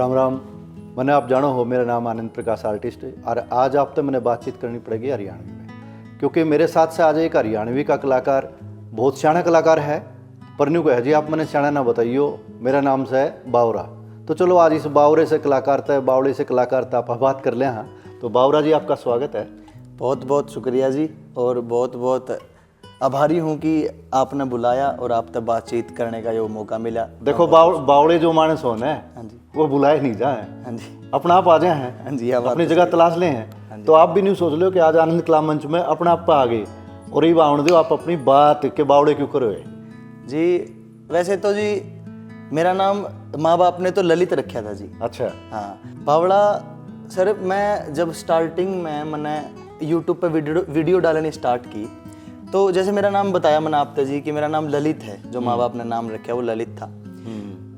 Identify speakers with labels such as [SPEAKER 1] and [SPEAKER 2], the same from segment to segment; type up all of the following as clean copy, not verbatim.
[SPEAKER 1] राम राम। मैंने आप जानो हो, मेरा नाम आनंद प्रकाश आर्टिस्ट है और आज आपसे मैंने बातचीत करनी पड़ेगी हरियाणवी में, क्योंकि मेरे साथ से आज एक हरियाणवी का कलाकार, बहुत सियाना कलाकार है, पर न्यू कहे जी आप मैंने सियाना ना बताइयो, मेरा नाम से है बावरा। तो चलो आज इस बावरे से कलाकार तक, बावड़े से कलाकार तक आप बात कर लें। हाँ, तो बावरा जी आपका स्वागत है।
[SPEAKER 2] बहुत बहुत शुक्रिया जी, और बहुत बहुत आभारी हूँ कि आपने बुलाया और आप तक बातचीत करने का ये मौका मिला।
[SPEAKER 1] देखो बावड़े जो मानस होने
[SPEAKER 2] हाँ जी,
[SPEAKER 1] वो बुलाए नहीं जाए,
[SPEAKER 2] हाँ जी,
[SPEAKER 1] अपना आप आ जाए हैं।
[SPEAKER 2] हाँ जी,
[SPEAKER 1] अपनी जगह तलाश ले हैं। तो आप भी नहीं सोच लो कि आज आनंद कला मंच में अपना आप आ गए और ये बावड़ दो आप अपनी बात के बावड़े क्यों करो
[SPEAKER 2] जी। वैसे तो जी मेरा नाम माँ बाप ने तो ललित रखा था जी।
[SPEAKER 1] अच्छा।
[SPEAKER 2] हाँ, बावड़ा सर, मैं जब स्टार्टिंग में मैंने यूट्यूब पे वीडियो डालनी स्टार्ट की, तो जैसे मेरा नाम बताया मैंने आप जी कि मेरा नाम ललित है, जो माँ बाप ने नाम रखा वो ललित था।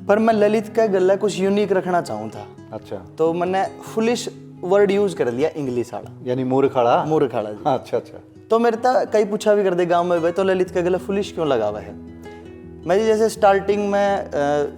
[SPEAKER 2] पर मैं ललित का गला कुछ यूनिक रखना चाहूँ था।
[SPEAKER 1] अच्छा।
[SPEAKER 2] तो मैंने फुलिश वर्ड यूज कर लिया, इंग्लिश वाला,
[SPEAKER 1] यानी मूर्खाड़ा।
[SPEAKER 2] मूर्खाड़ा जी।
[SPEAKER 1] अच्छा अच्छा।
[SPEAKER 2] तो मेरे तक कई पूछा भी कर दे गांव में, भाई तो ललित का गला फुलिश क्यों लगा हुआ है। मैं जी जैसे स्टार्टिंग में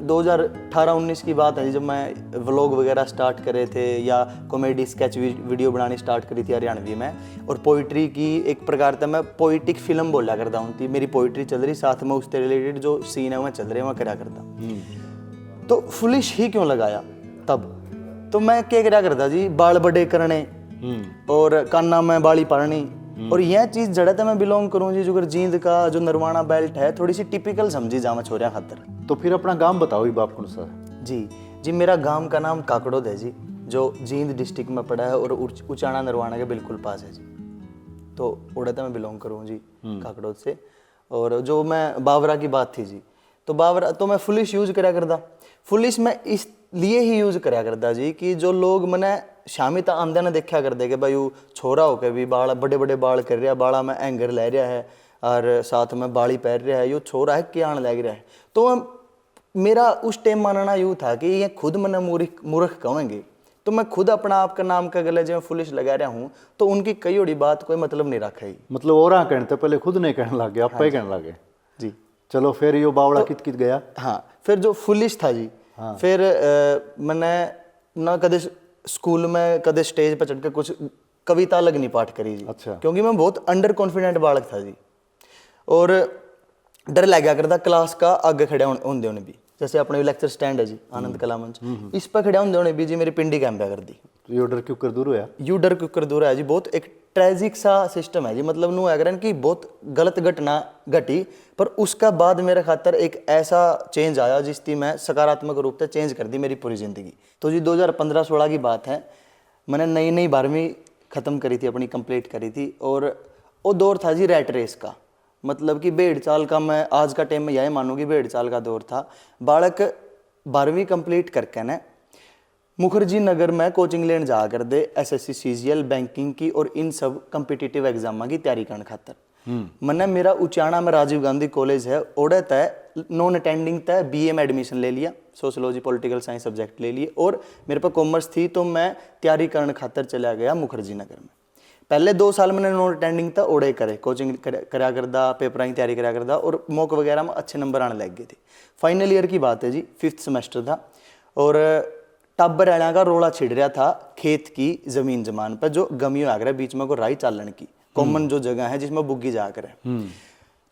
[SPEAKER 2] 2018-19 की बात है जी, जब मैं व्लॉग वगैरह स्टार्ट करे थे या कॉमेडी स्केच वीडियो बनानी स्टार्ट करी थी हरियाणवी में, और पोइट्री की एक प्रकार से मैं पोइटिक फिल्म बोला करता हूँ थी। मेरी पोइट्री चल रही, साथ में उससे रिलेटेड जो सीन है वह चल रहे, वह करा करता। तो फुलिश ही क्यों लगाया तब? तो मैं क्या करा करता जी, बाल बड़े करने और काना में बाली पारनी, और यह चीज जड़ा था मैं बिलोंग करूं जी, जो जींद का जो नरवाना बेल्ट है थोड़ी सी टिपिकल समझी जामा छोरिया खातर।
[SPEAKER 1] तो फिर अपना गांव बताओ ही बाप कौन सा है?
[SPEAKER 2] जी मेरा गांव का नाम काकड़ोद है जी, जो जींद डिस्ट्रिक्ट में पड़ा है और उचाना नरवाना के बिल्कुल पास है जी। तो उड़ता मैं बिलोंग करूँ जी काकड़ोद से। और जो मैं बावरा की बात थी जी, तो बावरा तो मैं फुलिश यूज करा करता। फुलिश मैं इसलिए ही यूज करा करता जी कि जो लोग मैंने शामी तक आंदे ने देखा कर दे कि भाई वो छोरा होकर भी बाल बड़े बड़े बाल कर रहा, बाला में एंगर ले रहा है और साथ में बाली पहन रहा है, यो छोरा है क्या आने लग रहा है। तो मेरा उस टाइम मानना यूँ था कि ये खुद मैंने मूर्ख कहेंगे, तो मैं खुद अपना आपका नाम का गले जो फुलिश लगा रहा हूँ, तो उनकी कई बड़ी बात कोई मतलब नहीं रखा ही।
[SPEAKER 1] मतलब और कहने तो पहले खुद नहीं कहने लगे, आप ही कहने लगे
[SPEAKER 2] जी।
[SPEAKER 1] चलो फिर यो बावड़ा कित कित गया।
[SPEAKER 2] हाँ, फिर जो फुलिश था जी, फिर मैंने ना कदे स्कूल में कदे स्टेज पर चढ़कर कुछ कविता अलग नहीं पाठ करी जी।
[SPEAKER 1] अच्छा।
[SPEAKER 2] क्योंकि मैं बहुत अंडर कॉन्फिडेंट बालक था जी, और डर लग गया करता क्लास का आगे खड़े होंगे भी। जैसे अपने लेक्चर स्टैंड है जी आनंद कला मंच, इस पर खड़े होंगे भी जी मेरी पिंडी कैंप कर दी।
[SPEAKER 1] यो डर क्यों कर दूर होया?
[SPEAKER 2] यू डर क्यों कर दूर है जी, बहुत एक ट्रेजिक सा सिस्टम है जी। मतलब नू अगर कि बहुत गलत घटना घटी, पर उसका बाद मेरे खातर एक ऐसा चेंज आया जिसकी मैं सकारात्मक रूप से चेंज कर दी मेरी पूरी जिंदगी। तो जी 2015-16 की बात है, मैंने नई 12वीं ख़त्म करी थी, अपनी कंप्लीट करी थी, और वो दौर था जी रैट रेस का। मतलब कि 1.5 साल का, मैं आज का टाइम में यही मानूंगी 1.5 साल का दौर था। बालक 12वीं कंप्लीट करके न मुखर्जी नगर में कोचिंग लेने जा कर दे SSC CGL बैंकिंग की और इन सब कम्पिटिटिव एग्जाम की तैयारी करने खातर। मैंने मेरा उचाना में राजीव गांधी कॉलेज है, ओडे तय नॉन अटेंडिंग तय BA में एडमिशन ले लिया, सोशोलॉजी पॉलिटिकल साइंस सब्जेक्ट ले लिए, और मेरे पास कॉमर्स थी, तो मैं तैयारी करने खातर चला गया मुखर्जी नगर में। पहले 2 साल मैंने नॉन अटेंडिंग था ओडे करे, कोचिंग करा करदा, पेपर की तैयारी करा करदा, और मॉक वगैरह में अच्छे नंबर आने लग गए थे। फाइनल ईयर की बात है जी, 5th सेमेस्टर था, और टाबर वाला का रोला छिड़ रहा था खेत की जमीन जमान पर, जो गमियों आ गया बीच में को राई चालन की कॉमन जो जगह है जिसमें बुग्गी जा कर है।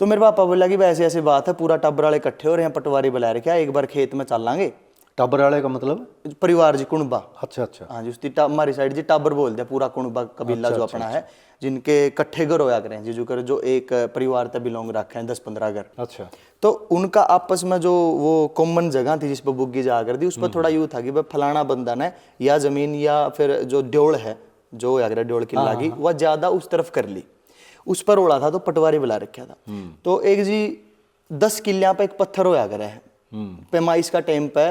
[SPEAKER 2] तो मेरे पापा बोला कि ऐसे ऐसे बात है, पूरा टाबर वाले इकट्ठे हो रहे हैं, पटवारी बुला रखे हैं, एक बार खेत में चलांगे।
[SPEAKER 1] टाबर वाले का मतलब
[SPEAKER 2] परिवार जी, कुणबा।
[SPEAKER 1] अच्छा अच्छा।
[SPEAKER 2] हाँ जी, उसकी हमारी साइड जी टाबर बोलते हैं, पूरा कुणबा कबीला जो अपना है, जिनके इकट्ठे घर होया करें जी, जो एक परिवार तक बिलोंग रखे हैं 10-15 घर।
[SPEAKER 1] अच्छा।
[SPEAKER 2] तो उनका आपस में जो वो कॉमन जगह थी जिस पर बुग्गी जा कर दी, उस पर थोड़ा यूँ था कि भाई फलाना बंदा ने या जमीन या फिर जो ड्योल है, जो अगर ड्योल किला की वह ज्यादा उस तरफ कर ली, उस पर ओढ़ा था, तो पटवारी बुला रखा था। तो एक जी 10 किलियां पे एक पत्थर होया करे है, पैमाइश का टाइम पे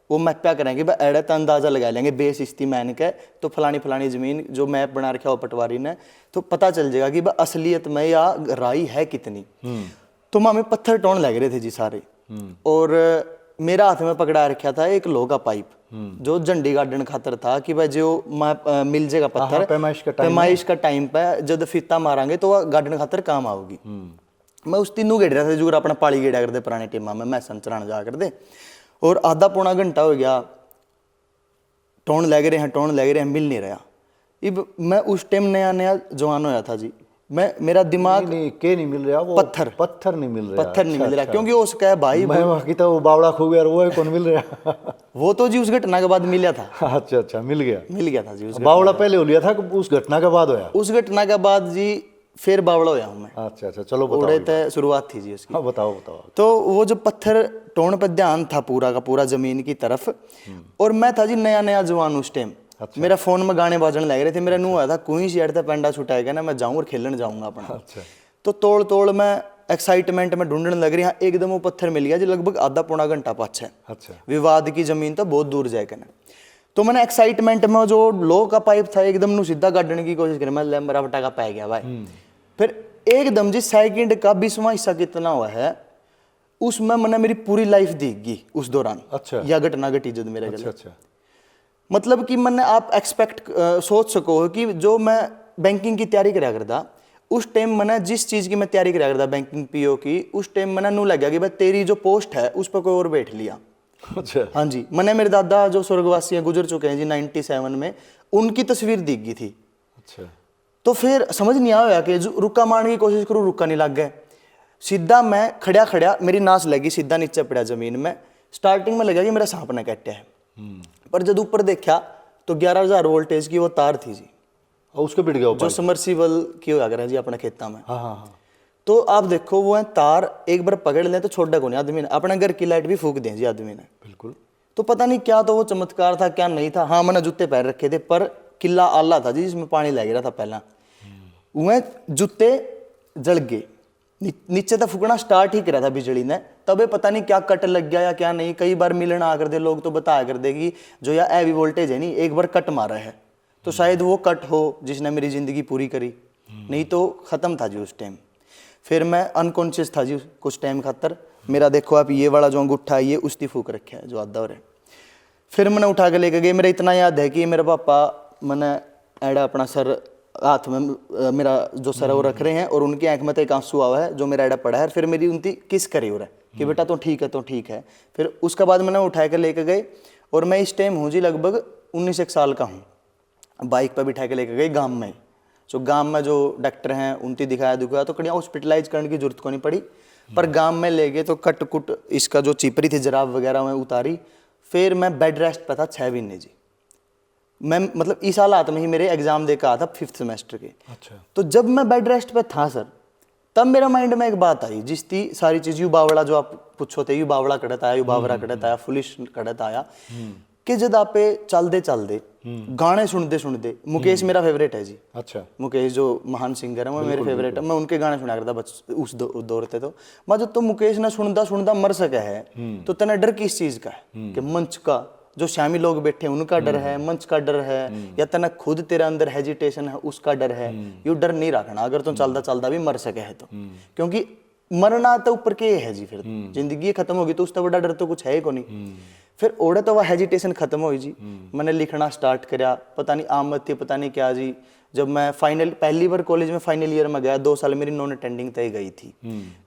[SPEAKER 2] वो मैप्या करेंगे, भाई एड़े तो अंदाजा लगा लेंगे बेस इस्ती मैन के, तो फलानी जमीन जो मैप बना रखा हो पटवारी ने, तो पता चल जाएगा कि भाई असलियत में या राई है कितनी। तो मामे पत्थर टोन लग रहे थे जी सारे, और मेरा हाथ में पकड़ा रखा था एक लोहा का पाइप, जो झंडी गार्डन खातर था कि भाई जो मिल जाएगा पत्थर पैमाइश का टाइम पे, जब फीता मारांगे तो वह गार्डन खातर काम आओगी। मैं उस तीनों गेड़ रहा था जो अपना पाली गेड़ा करते पुराने टीम में, मैं संचरण जा कर दे, और आधा पौना घंटा हो गया टोन लग रहे हैं, मिल नहीं रहा। इब मैं उस टाइम नया नया जवान होया था जी, मैं मेरा दिमाग
[SPEAKER 1] नहीं के नहीं मिल रहा, वो पत्थर नहीं मिल रहा,
[SPEAKER 2] पत्थर नहीं मिल रहा, क्योंकि वो उसका है भाई
[SPEAKER 1] मैं वहाँ की तो वो बावड़ा खो गया और वो है कौन मिल रहा।
[SPEAKER 2] वो तो जी उस घटना के बाद मिला था।
[SPEAKER 1] अच्छा मिल गया
[SPEAKER 2] था जी उस
[SPEAKER 1] बावड़ा पहले हो लिया था कि उस घटना के बाद होया?
[SPEAKER 2] उस घटना के बाद जी फिर बावड़ा होया हूँ मैं।
[SPEAKER 1] अच्छा चलो बताओ।
[SPEAKER 2] उड़े थे शुरुआत थी जी उसकी।
[SPEAKER 1] हाँ बताओ।
[SPEAKER 2] तो वो जो पत्थर टोन पर ध्यान था पूरा का पूरा जमीन की तरफ, और मैं था जी नया नया जवान उस टाइम। मेरा फोन में गाने बाजने लग रहे थे, मेरा नुआ था कोई शेयर था पेंडा छुटाएगा ना, मैं जाऊँ और खेलने जाऊंगा अपना। तो तोड़ मैं एक्साइटमेंट में ढूंढने लग रही, हाँ एकदम वो पत्थर मिल गया जी, लगभग आधा पौना घंटा पाछे। विवाद की जमीन तो बहुत दूर जाएगा ना। तो मैंने एक्साइटमेंट में जो लो का पाइप था एकदम नु सीधा काटने की कोशिश करी, मैं लंबरा फटाका पै गया भाई। फिर एकदम जी सेकंड का 20वां हिस्सा कितना हुआ है उसमें मैंने मेरी पूरी लाइफ दिख गई उस दौरान। या घटना घटी जब मेरे गले। मतलब कि मैंने आप सोच सको कि जो मैं बैंकिंग की तैयारी करा करता उस टाइम मैंने जिस चीज की मैं तैयारी करा करता बैंकिंग पीओ की, उस टाइम मैंने नू लग गया कि भाई तेरी जो पोस्ट है उस पर कोई और बैठ लिया। हाँ जी, मैंने मेरे दादा जो स्वर्गवासी हैं गुजर चुके हैं जी 97 में, उनकी तस्वीर दिख गई थी। तो फिर समझ नहीं आया कि रुका मारने की कोशिश करूँ, रुका नहीं लग गए। सीधा मैं खड़ा मेरी नाश लगी, सीधा नीचे पड़ा जमीन में। स्टार्टिंग में लगा कि मेरा सांप ने काटा है, पर जब ऊपर देखा तो 11,000 वोल्टेज की वो तार थी जी,
[SPEAKER 1] और उसको पिट गया
[SPEAKER 2] जो समरसीबल की हो गया जी अपने खेता में। तो आप देखो वो है तार, एक बार पकड़ ले तो छोटा को नहीं आदमी ने, अपने घर की लाइट भी फूक दी जी आदमी ने।
[SPEAKER 1] बिल्कुल।
[SPEAKER 2] तो पता नहीं क्या तो वो चमत्कार था क्या नहीं था। हाँ मैंने जूते पैर रखे थे, पर किला आला था जी जिसमें पानी लग रहा था पहला, वह जूते जल गए। नीचे तक फूकना स्टार्ट ही करा था बिजली ने, तबे पता नहीं क्या कट लग गया या क्या नहीं। कई बार मिलना आ कर दे लोग तो बताया कर देगी जो या हैवी वोल्टेज है नहीं, एक बार कट मारा है तो शायद वो कट हो जिसने मेरी जिंदगी पूरी करी, नहीं तो खत्म था जी उस टाइम। फिर मैं अनकॉन्शियस था जी कुछ टाइम खातर। मेरा देखो आप ये वाला जो अंगूठा है ये उसकी फूक रखा है जो आधा हो रहा है। फिर मैंने उठा के लेके गए। मेरा इतना याद है कि मेरे पापा मैंने एड़ा अपना सर हाथ में मेरा जो सर है वो रख रहे हैं और उनकी आंख में तो एक आंसू आवा है जो मेरा एड़ा पड़ा है। फिर मेरी उनकी किस करी हो रहा है कि बेटा तो ठीक है। फिर उसके बाद मैंने उठा के लेके गए और मैं इस टाइम हूँ जी लगभग 19 साल का हूँ। बाइक पर बिठा के लेके गए गाँव में, जो गांव में जो डॉक्टर हैं उनकी दिखाया तो कड़िया हॉस्पिटलाइज करने की जरूरत को नहीं पड़ी, पर गांव में ले गए तो कट कुट इसका जो चिपरी थी जराब वगैरह में उतारी। फिर मैं बेड रेस्ट पे था 6 महीने जी। मैं मतलब इस हालात में ही मेरे एग्जाम दे के आया था 5th सेमेस्टर के। तो जब मैं बेड रेस्ट पे था सर, तब मेरा माइंड में एक बात आई जिसकी सारी चीज यू बावड़ा जो आप पूछो थे, यू बावड़ा कड़त आया, यू बावरा कड़त आया, फुलिश कड़त आया कि जब आप चलते गाने सुनते मुकेश मेरा फेवरेट है जी। मुकेश जो महान सिंगर है वो मेरे फेवरेट है। मैं उनके गाने सुना करता उस दौर थे। तो मैं जो तो मुकेश ने सुनता मर सका है तो तेना डर किस चीज का है कि मंच का जो शामी लोग बैठे हैं उनका डर है, मंच का डर है, या तना खुद तेरा अंदर हेजिटेशन है उसका डर है। यू डर नहीं रखना अगर तुम चलता भी मर सके है तो, क्योंकि मरना तो ऊपर के है जी। फिर जिंदगी खत्म होगी तो उसका बड़ा डर तो कुछ है को नहीं। फिर ओढ़े तो वह हेजिटेशन खत्म हुई जी। मैंने लिखना स्टार्ट करा, पता नहीं आमद थी पता नहीं क्या जी। जब मैं पहली बार कॉलेज में फाइनल ईयर में गया, 2 साल मेरी नॉन अटेंडिंग तय गई थी।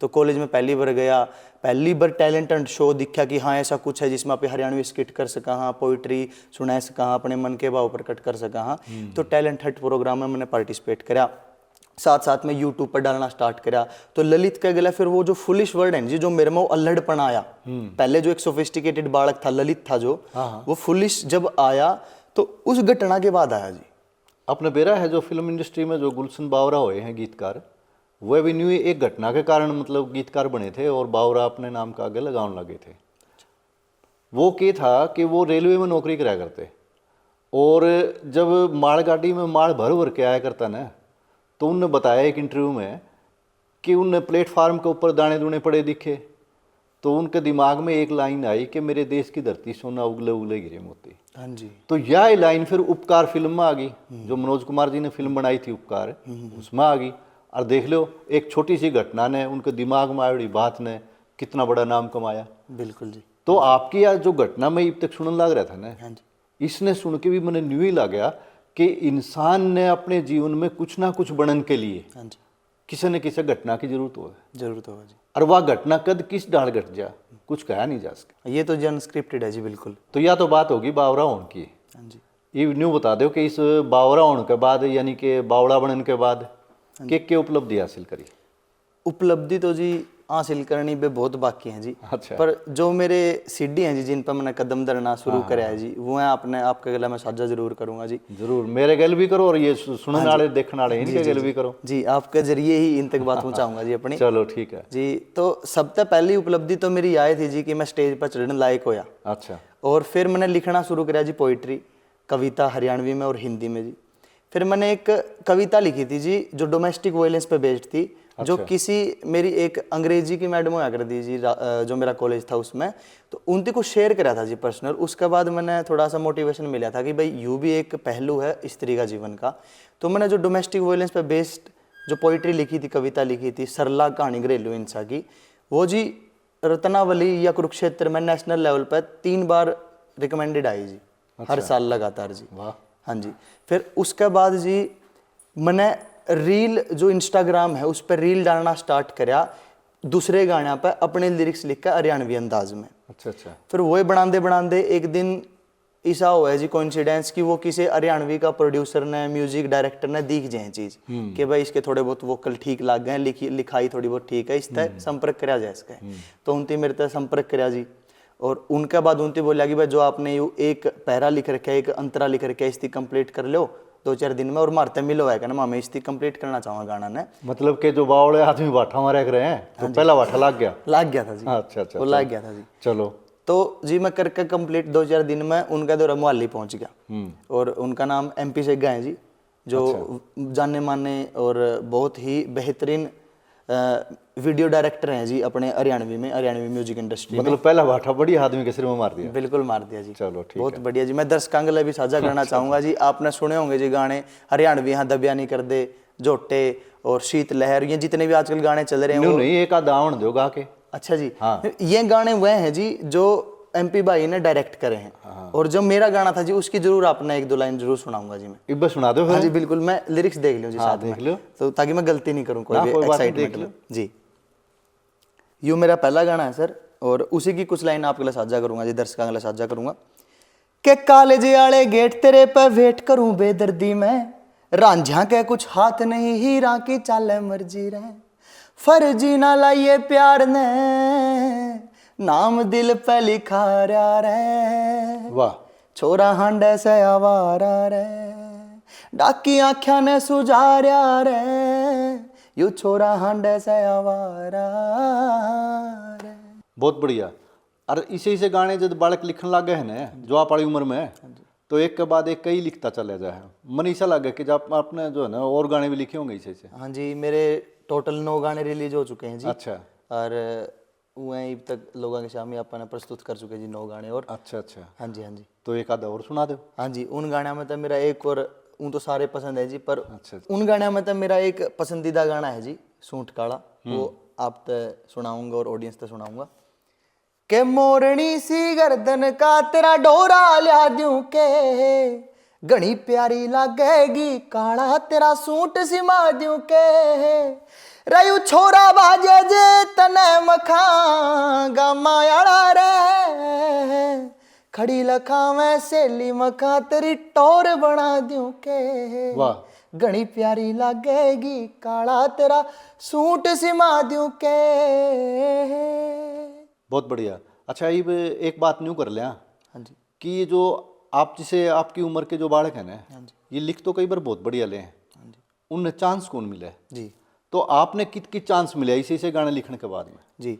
[SPEAKER 2] तो कॉलेज में पहली बार गया, पहली बार टैलेंट एंड शो दिखा कि हाँ ऐसा कुछ है जिसमें आप हरियाणवी स्किट कर सका, हाँ पोइट्री सुना सका, अपने मन के भाव प्रकट कर सका। हाँ तो टैलेंट हट प्रोग्राम में मैंने पार्टिसिपेट करा, साथ में यूट्यूब पर डालना स्टार्ट करा। तो ललित का गला फिर वो जो फुलिश वर्ड है जी जो मेरे में अल्हड़पन आया, पहले जो एक सोफिस्टिकेटेड बालक था ललित था जो, वो फुलिश जब आया तो उस घटना के बाद आया जी।
[SPEAKER 1] अपने बेरा है जो फिल्म इंडस्ट्री में जो गुलशन बावरा हुए हैं गीतकार, वो भी न्यू एक घटना के कारण मतलब गीतकार बने थे और बावरा अपने नाम का आगे लगाने लगे थे। वो क्या था कि वो रेलवे में नौकरी कराया करते और जब मालगाड़ी में माल भर के आया करता ना, तो उनने बताया एक इंटरव्यू में कि उनने प्लेटफार्म के ऊपर दाने दूने पड़े दिखे तो उनके दिमाग में एक लाइन आई कि मेरे देश की धरती सोना उगले उगले गिरे मोती।
[SPEAKER 2] हाँ जी।
[SPEAKER 1] तो यह लाइन फिर उपकार फिल्म में आ गई, जो मनोज कुमार जी ने फिल्म बनाई थी उपकार, उसमें आ गई। और देख लो एक छोटी सी घटना ने उनके दिमाग में आई बात ने कितना बड़ा नाम कमाया।
[SPEAKER 2] बिल्कुल जी।
[SPEAKER 1] तो आपकी यार जो घटना में अब तक सुनने लग रहा था ना,
[SPEAKER 2] हाँ जी,
[SPEAKER 1] इसने सुन के भी मैंने न्यू ही लग गया कि इंसान ने अपने जीवन में कुछ ना कुछ बनने के लिए
[SPEAKER 2] हाँ जी,
[SPEAKER 1] किसी न किसी घटना की जरूरत होगा
[SPEAKER 2] जी।
[SPEAKER 1] और वह घटना कद किस डाल घट जा कुछ कहा नहीं जा सका।
[SPEAKER 2] ये तो जी अनस्क्रिप्टेड है जी बिल्कुल।
[SPEAKER 1] तो या तो बात होगी बावरा होने की।
[SPEAKER 2] हाँ जी।
[SPEAKER 1] ये न्यू बता दो कि इस बावरा होने के बाद यानी कि बावड़ा बनने के बाद के उपलब्धि हासिल करी?
[SPEAKER 2] उपलब्धि तो जी हासिल करनी पे बहुत बाकी है जी।
[SPEAKER 1] अच्छा।
[SPEAKER 2] पर जो मेरे सीढ़ी हैं जी जिन पर मैंने कदम धरना शुरू कराया है जी, वो है आपने आपके गला में साझा जरूर करूंगा जी।
[SPEAKER 1] जरूर, मेरे गल भी करो और ये सुनने वाले देखने वाले इनके गल भी करो
[SPEAKER 2] जी, आपके जरिए ही इन तक बात पहुंचाऊंगा जी अपनी।
[SPEAKER 1] चलो ठीक है
[SPEAKER 2] जी, तो सबसे पहली उपलब्धि तो मेरी आए थी जी कि मैं स्टेज पर चढ़ने लायक होया।
[SPEAKER 1] अच्छा।
[SPEAKER 2] और फिर मैंने लिखना शुरू किया जी, पोइट्री, कविता हरियाणवी में और हिंदी में जी। फिर मैंने एक कविता लिखी थी जी जो डोमेस्टिक वायलेंस पे बेस्ड थी, जो किसी मेरी एक अंग्रेजी की मैडम हुआ कर दी जी, जो मेरा कॉलेज था उसमें, तो उनसे कुछ शेयर करा था जी पर्सनल। उसके बाद मैंने थोड़ा सा मोटिवेशन मिला था कि भाई यूँ भी एक पहलू है स्त्री का जीवन का। तो मैंने जो डोमेस्टिक वायलेंस पे बेस्ड जो पोइट्री लिखी थी, कविता लिखी थी, सरला कहानी घरेलू हिंसा की, वो जी रत्नावली या कुरुक्षेत्र में नेशनल लेवल पर 3 बार रिकमेंडेड आई जी। हर साल लगातार जी।
[SPEAKER 1] वाह।
[SPEAKER 2] हाँ जी। फिर उसके बाद जी मैंने रील जो इंस्टाग्राम है उस पर रील डालना स्टार्ट करा, दूसरे गाने पे अपने लिरिक्स लिख कर हरियाणवी अंदाज में।
[SPEAKER 1] अच्छा अच्छा।
[SPEAKER 2] फिर वही बनाते बनाते एक दिन ऐसा हुआ है जी कोइंसिडेंस कि वो किसी हरियाणवी का प्रोड्यूसर ने, म्यूजिक डायरेक्टर ने दिख जाए चीज कि भाई इसके थोड़े बहुत वोकल ठीक लग गए, लिखाई थोड़ी बहुत ठीक है, इस तरह संपर्क करा जाए इसका। तो उनसे मेरे तक संपर्क करा जी, और उनके बाद उनसे बोला कि भाई जो आपने यू एक पैरा लिख रखा है, एक अंतरा लिख रखा है, इसकी कंप्लीट कर लो 2-4 दिन में, और मारते मिलो है ना मैं इसकी कंप्लीट करना चाहूँगा गाना ने।
[SPEAKER 1] मतलब के जो बावड़े आदमी बाठा मारे रहे हैं तो पहला बाठा लग गया
[SPEAKER 2] था जी।
[SPEAKER 1] अच्छा अच्छा,
[SPEAKER 2] वो लग गया था जी।
[SPEAKER 1] चलो।
[SPEAKER 2] तो जी मैं करके कंप्लीट 2-4 दिन में उनका दौरा मोहाली पहुंच गया, और उनका नाम MP सेगा है जी, जो जाने माने और बहुत ही बेहतरीन वीडियो डायरेक्टर हैं जी अपने हरियाणवी म्यूजिक इंडस्ट्री में।
[SPEAKER 1] मतलब पहला बाठा बड़ी आदमी के सिर में मार दिया?
[SPEAKER 2] बिल्कुल मार दिया जी।
[SPEAKER 1] चलो ठीक
[SPEAKER 2] बहुत बढ़िया जी। मैं दर्शकों के लिए भी साझा करना चाहूंगा जी, आपने सुने होंगे जी गाने हरियाणवी, यहाँ दबिया नहीं कर दे, जोटे और शीत लहर, ये जितने भी आजकल गाने चल रहे हैं।
[SPEAKER 1] नहीं, एक आधा आवण दो गा के।
[SPEAKER 2] अच्छा जी।
[SPEAKER 1] हाँ।
[SPEAKER 2] ये गाने वह हैं जी जो MP भाई ने डायरेक्ट करे हैं। हाँ। और जो मेरा गाना था जी उसकी जरूर आपने 1-2 लाइन जरूर सुनाऊंगा जी मैं।
[SPEAKER 1] एक बार सुना दो फिर।
[SPEAKER 2] हाँ जी बिल्कुल, मैं लिरिक्स देख लूँ जी साथ में,
[SPEAKER 1] देख लो
[SPEAKER 2] तो ताकि मैं गलती नहीं करूँ कोई भी
[SPEAKER 1] कोई बात नहीं,
[SPEAKER 2] एक्साइटमेंट में जी। यूँ मेरा पहला गाना है सर, और उसी की कुछ लाइन आपके लिए साझा करूंगा जी, दर्शकों के लिए साझा करूंगा। के कॉलेज वाले गेट तेरे पे वेट करूं बेदर्दी में, रांझा के कुछ हाथ नहीं, हीरा की चाले मर्जी रहे, फर्जी ना लाइए प्यार ने, नाम दिल पे लिखा रहा रे।
[SPEAKER 1] वाह।
[SPEAKER 2] छोरा हांडे से आवारा रे, डाकी आख्या ने सुझार्या रे, यू छोरा हांडे से आवारा रे।
[SPEAKER 1] बहुत बढ़िया। और इसे गाने जब बालक लिखने लग गए हैं ना, जो आप वाली उम्र में, तो एक के बाद एक कई लिखता चला जाए। मन ऐसा लगा कि जब आपने जो है ना और गाने भी लिखे होंगे इसे से?
[SPEAKER 2] हाँ जी, मेरे टोटल 9 गाने रिलीज हो चुके हैं जी।
[SPEAKER 1] अच्छा।
[SPEAKER 2] और वहीं अब तक लोगों के सामने अपन प्रस्तुत कर चुके जी 9 गाने। और
[SPEAKER 1] अच्छा अच्छा।
[SPEAKER 2] हाँ जी। हाँ जी।
[SPEAKER 1] तो एक आधा और सुना दो।
[SPEAKER 2] हाँ जी, उन गाने में तो मेरा एक, और उन तो सारे पसंद है जी, पर
[SPEAKER 1] अच्छा।
[SPEAKER 2] उन गाने में तो मेरा एक पसंदीदा गाना है जी, सूंठ काला, वो आप तो सुनाऊंगा और ऑडियंस तो सुनाऊंगा। के मोरनी सी गर्दन का तेरा डोरा लिया दूं के, घनी प्यारी लागेगी काला तेरा सूट सिमा दूं के, रयू छोरा बाजे जे तने मखांगा मायाड़ा रे, खड़ी लखा मैं सेली मखा तेरी टोर बना दूं के,
[SPEAKER 1] वाह।
[SPEAKER 2] घनी प्यारी लागेगी काला तेरा सूट सिमा दूं के।
[SPEAKER 1] बहुत बढ़िया। अच्छा, ये एक बात न्यू कर लिया।
[SPEAKER 2] हाँ जी।
[SPEAKER 1] कि ये जो आप जिसे आपकी उम्र के जो बालक हैं ना, ये लिख तो कई बार बहुत बढ़िया ले हैं, उन्हें चांस कौन मिला है
[SPEAKER 2] जी?
[SPEAKER 1] तो आपने कित चांस मिला इसे गाने लिखने के बाद में?
[SPEAKER 2] जी,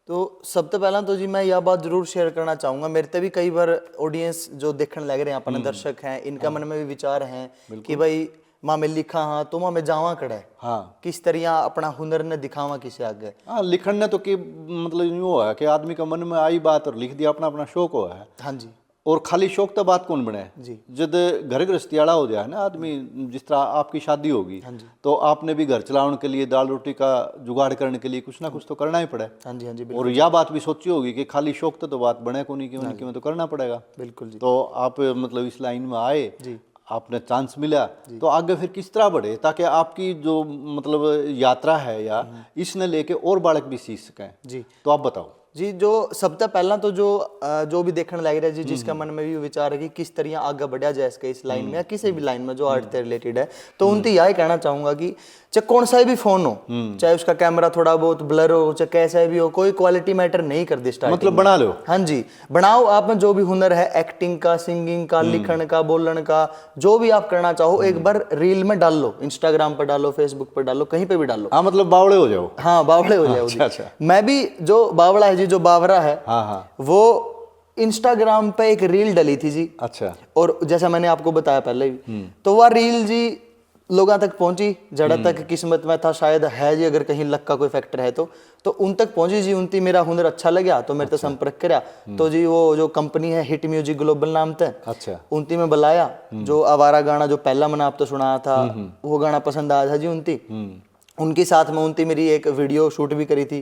[SPEAKER 2] तो सबसे पहला तो जी मैं यह बात जरूर शेयर करना चाहूँगा, मेरे ते भी कई बार ऑडियंस जो देखने लग रहे हैं, अपने दर्शक हैं, इनका मन में भी विचार हैं कि भाई माँ में लिखा हाँ तो माँ में जावा कड़ा
[SPEAKER 1] हाँ,
[SPEAKER 2] किस तरह अपना हुनर ने दिखावा किसे आगे।
[SPEAKER 1] हाँ, लिखण ने तो कि मतलब यूँ हुआ है कि आदमी का मन में आई बात और लिख दिया, अपना अपना शौक हुआ है।
[SPEAKER 2] हाँ जी।
[SPEAKER 1] और खाली शौक तो बात कौन बने
[SPEAKER 2] जी।
[SPEAKER 1] जब घर गृहस्थी वाला हो जाए ना आदमी, जिस तरह आपकी शादी होगी तो आपने भी घर चलाने के लिए, दाल रोटी का जुगाड़ करने के लिए कुछ ना कुछ तो करना ही पड़े।
[SPEAKER 2] हाँ जी। हाँ जी।
[SPEAKER 1] और यह बात भी सोची होगी कि खाली शौक तो बात बने को नहीं, क्यों नहीं, तो करना पड़ेगा।
[SPEAKER 2] बिल्कुल जी।
[SPEAKER 1] तो आप मतलब इस लाइन में आए जी, आपने चांस मिला, तो आगे फिर किस तरह बढ़े ताकि आपकी जो मतलब यात्रा है या इसने लेके और बालक भी सीख सकें
[SPEAKER 2] जी?
[SPEAKER 1] तो आप बताओ।
[SPEAKER 2] जी जो सब तो पहला तो जो भी देखने लग रहा है जी, जिसका मन में भी विचार है कि किस तरह आगे बढ़ा जाए इसके इस लाइन में या किसी भी लाइन में जो आर्ट से रिलेटेड है, तो उनसे यही कहना चाहूंगा कि चाहे कौन सा भी फोन हो, चाहे उसका कैमरा थोड़ा बहुत ब्लर हो, चाहे कैसा भी हो, कोई क्वालिटी मैटर नहीं कर दी स्टार्टिंग
[SPEAKER 1] मतलब बना लो।
[SPEAKER 2] हाँ जी, बनाओ। आप में जो भी हुनर है, एक्टिंग का, सिंगिंग का, लिखण का, बोलने का, जो भी आप करना चाहो, एक बार रील में डाल लो, इंस्टाग्राम पर डालो, फेसबुक पर डालो, कहीं पे भी डालो।
[SPEAKER 1] हाँ मतलब बावड़े हो जाओ।
[SPEAKER 2] हाँ बावड़े हो जाओ।
[SPEAKER 1] अच्छा।
[SPEAKER 2] मैं भी जो बावड़ा है जी, जो बावरा है,
[SPEAKER 1] हाँ।
[SPEAKER 2] वो इंस्टाग्राम पे एक रील डली थी जी।
[SPEAKER 1] अच्छा।
[SPEAKER 2] और जैसा मैंने आपको बताया पहले भी, तो वह रील जी लोगों तक पहुंची, जड़ा तक किस्मत में था शायद है जी, अगर कहीं लक का कोई फैक्टर है तो उन तक पहुंची जी। उनती मेरा हुनर अच्छा लगा तो मेरे तो संपर्क करा, तो जी वो जो कंपनी है हिट म्यूजिक ग्लोबल नाम थे,
[SPEAKER 1] अच्छा।
[SPEAKER 2] उनती में बुलाया। जो आवारा गाना जो पहला मैंने आप तो सुना था, वो गाना पसंद आया था जी उनती। उनके साथ में उनती मेरी एक वीडियो शूट भी करी थी।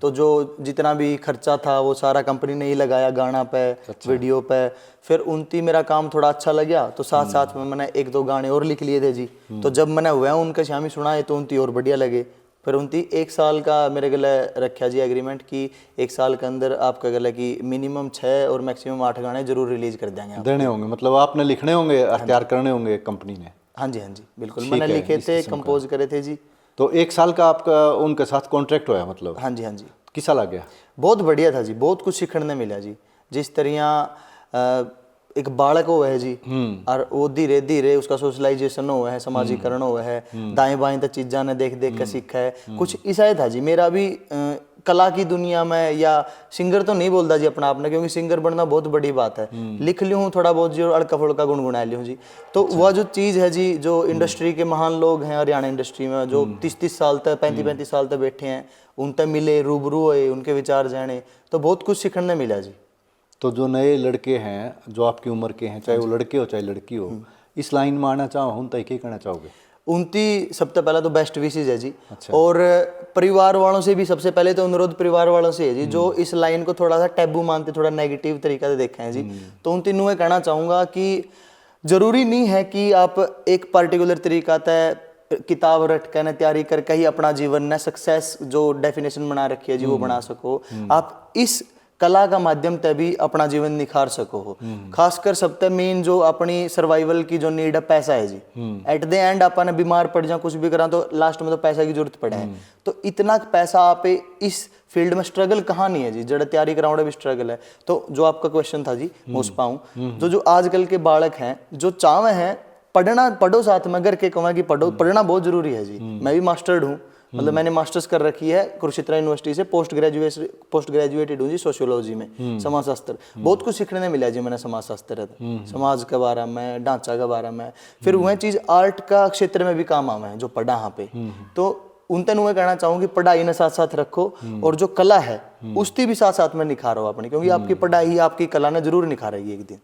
[SPEAKER 2] तो जो जितना भी खर्चा था वो सारा कंपनी ने ही लगाया गाना पे, वीडियो पे। फिर उनती मेरा काम थोड़ा अच्छा लगा तो साथ साथ में मैंने एक दो गाने और लिख लिए थे जी। तो जब मैंने वह उनके शामी सुनाए तो उनती और बढ़िया लगे। फिर उनती 1 साल का मेरे गले रखा जी एग्रीमेंट कि 1 साल के अंदर आपका गले की मिनिमम 6 और मैक्सिमम 8 गाने जरूर रिलीज कर देंगे आप।
[SPEAKER 1] देने होंगे, मतलब आपने लिखने होंगे, तैयार करने होंगे कंपनी ने।
[SPEAKER 2] हाँ जी बिल्कुल, मैंने लिखे थे, कंपोज करे थे जी।
[SPEAKER 1] तो 1 साल का आपका उनके साथ कॉन्ट्रैक्ट होया मतलब?
[SPEAKER 2] हाँ जी
[SPEAKER 1] किसा लग गया?
[SPEAKER 2] बहुत बढ़िया था जी, बहुत कुछ सीखने मिला जी। जिस तरह एक बालक हुआ है जी, और वो धीरे धीरे उसका सोशलाइजेशन हुआ है, समाजीकरण हुआ है, दाएं बाएं तक चीज़ा ने देख देख कर सीखा है। कुछ ऐसा ही था जी मेरा भी। कला की दुनिया में, या सिंगर तो नहीं बोलता जी अपना आपने, क्योंकि सिंगर बनना बहुत बड़ी बात है। लिख लूँ थोड़ा बहुत जी और अड़का फुड़का गुनगुना लूँ जी। तो वह जो चीज़ है जी, जो इंडस्ट्री के महान लोग हैं हरियाणा इंडस्ट्री में, जो 30-30 साल तक 35-35 साल तक बैठे हैं, उन तक मिले, रूबरू हुए, उनके विचार जाने, तो बहुत कुछ सीखने मिला जी।
[SPEAKER 1] तो जो नए लड़के हैं जो आपकी उम्र के हैं, चाहे वो लड़के हो चाहे लड़की हो, इस लाइन में आना चाहो उन तक क्या कहना चाहोगे?
[SPEAKER 2] उनती सबसे पहला तो बेस्ट विशेज है जी। और परिवार वालों से भी सबसे पहले तो अनुरोध परिवार वालों से है जी, जो इस लाइन को थोड़ा सा टैबू मानते, थोड़ा नेगेटिव तरीका से देखे हैं जी। तो उन तीनों में कहना चाहूँगा कि जरूरी नहीं है कि आप एक पर्टिकुलर तरीका तय किताब रट कर तैयारी करके ही अपना जीवन न सक्सेस जो डेफिनेशन बना रखी है जी वो बना सको। आप इस कला का माध्यम तभी अपना जीवन निखार सको हो। खासकर सबसे मेन जो अपनी सर्वाइवल की जो नीड है, पैसा है जी। एट द एंड अपन बीमार पड़ जाए, कुछ भी करा, तो लास्ट में तो पैसा की जरूरत पड़े है। तो इतना पैसा आप इस फील्ड में स्ट्रगल कहाँ नहीं है जी, जड़ तैयारी कराने भी स्ट्रगल है। तो जो आपका क्वेश्चन था जी, मैं उस पाऊँ जो आजकल के बालक हैं जो चावे हैं पढ़ना, पढ़ो साथ में, अगर के कहूँ कि पढ़ना बहुत जरूरी है जी। मैं भी मास्टर्ड हूँ, मतलब मैंने मास्टर्स कर रखी है कुरुक्षेत्र यूनिवर्सिटी से, पोस्ट ग्रेजुएटेड हूँ जी सोशियोलॉजी में, समाज शास्त्र। बहुत कुछ सीखने ने मिला जी मैंने समाज शास्त्र, समाज के बारे में, ढांचा के बारे में। फिर वह चीज़ आर्ट का क्षेत्र में भी काम आवा है जो पढ़ा यहाँ पे। तो उन तन मैं कहना चाहूँ कि पढ़ाई ने साथ साथ रखो, और जो कला है उसकी भी साथ साथ में निखारो अपनी, क्योंकि आपकी पढ़ाई आपकी कला ने जरूर निखारेगी एक दिन।